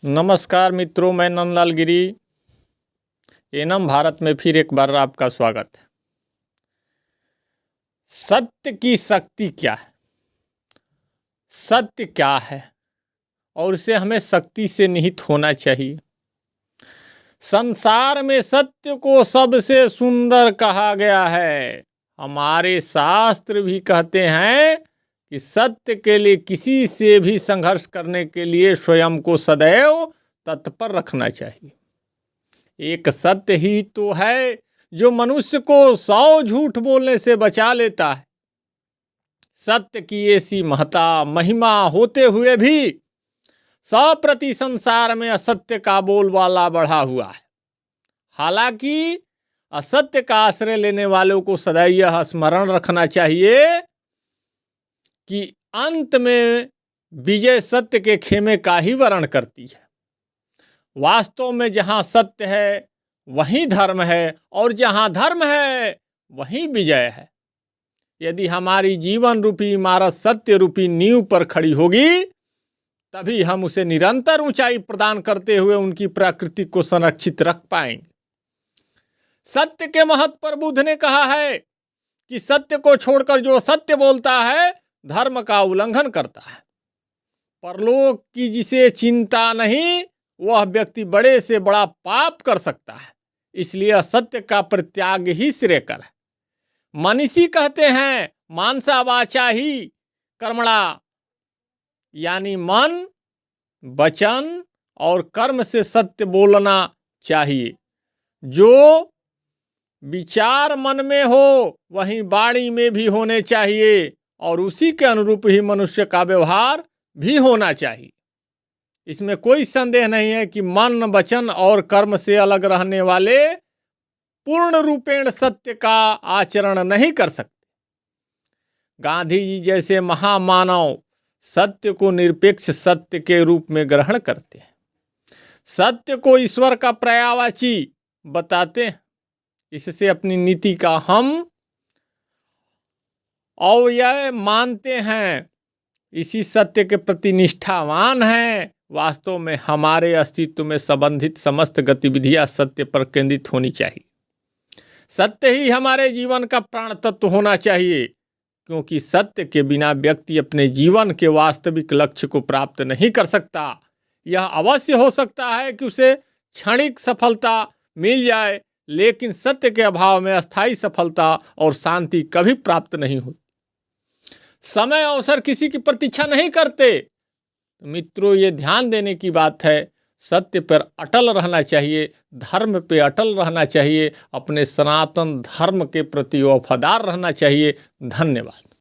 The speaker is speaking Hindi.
नमस्कार मित्रों, मैं नंदलाल गिरी। एनम भारत में फिर एक बार आपका स्वागत है। सत्य की शक्ति क्या है, सत्य क्या है और इसे हमें शक्ति से निहित होना चाहिए। संसार में सत्य को सबसे सुंदर कहा गया है। हमारे शास्त्र भी कहते हैं कि सत्य के लिए किसी से भी संघर्ष करने के लिए स्वयं को सदैव तत्पर रखना चाहिए। एक सत्य ही तो है जो मनुष्य को 100 झूठ बोलने से बचा लेता है। सत्य की ऐसी महत्ता महिमा होते हुए भी 100% संसार में असत्य का बोलबाला बढ़ा हुआ है। हालांकि असत्य का आश्रय लेने वालों को सदैव यह स्मरण रखना चाहिए कि अंत में विजय सत्य के खेमे का ही वर्ण करती है। वास्तव में जहाँ सत्य है वहीं धर्म है और जहाँ धर्म है वहीं विजय है। यदि हमारी जीवन रूपी इमारत सत्य रूपी नींव पर खड़ी होगी तभी हम उसे निरंतर ऊंचाई प्रदान करते हुए उनकी प्रकृति को संरक्षित रख पाएंगे। सत्य के महत्व पर बुद्ध ने कहा है कि सत्य को छोड़कर जो सत्य बोलता है धर्म का उल्लंघन करता है। परलोक की जिसे चिंता नहीं वह व्यक्ति बड़े से बड़ा पाप कर सकता है। इसलिए असत्य का परित्याग ही श्रेयकर है। मनीषी कहते हैं मानसा वाचा ही कर्मणा, यानी मन वचन और कर्म से सत्य बोलना चाहिए। जो विचार मन में हो वहीं वाणी में भी होने चाहिए और उसी के अनुरूप ही मनुष्य का व्यवहार भी होना चाहिए। इसमें कोई संदेह नहीं है कि मन वचन और कर्म से अलग रहने वाले पूर्ण रूपेण सत्य का आचरण नहीं कर सकते। गांधी जी जैसे महामानव सत्य को निरपेक्ष सत्य के रूप में ग्रहण करते हैं। सत्य को ईश्वर का पर्यायवाची बताते हैं। इससे अपनी नीति का हम अवयव मानते हैं। इसी सत्य के प्रति निष्ठावान हैं। वास्तव में हमारे अस्तित्व में संबंधित समस्त गतिविधियां सत्य पर केंद्रित होनी चाहिए। सत्य ही हमारे जीवन का प्राण तत्व होना चाहिए, क्योंकि सत्य के बिना व्यक्ति अपने जीवन के वास्तविक लक्ष्य को प्राप्त नहीं कर सकता। यह अवश्य हो सकता है कि उसे क्षणिक सफलता मिल जाए, लेकिन सत्य के अभाव में अस्थायी सफलता और शांति कभी प्राप्त नहीं होती। समय अवसर किसी की प्रतीक्षा नहीं करते। तो मित्रों, ये ध्यान देने की बात है, सत्य पर अटल रहना चाहिए, धर्म पे अटल रहना चाहिए, अपने सनातन धर्म के प्रति वफादार रहना चाहिए। धन्यवाद।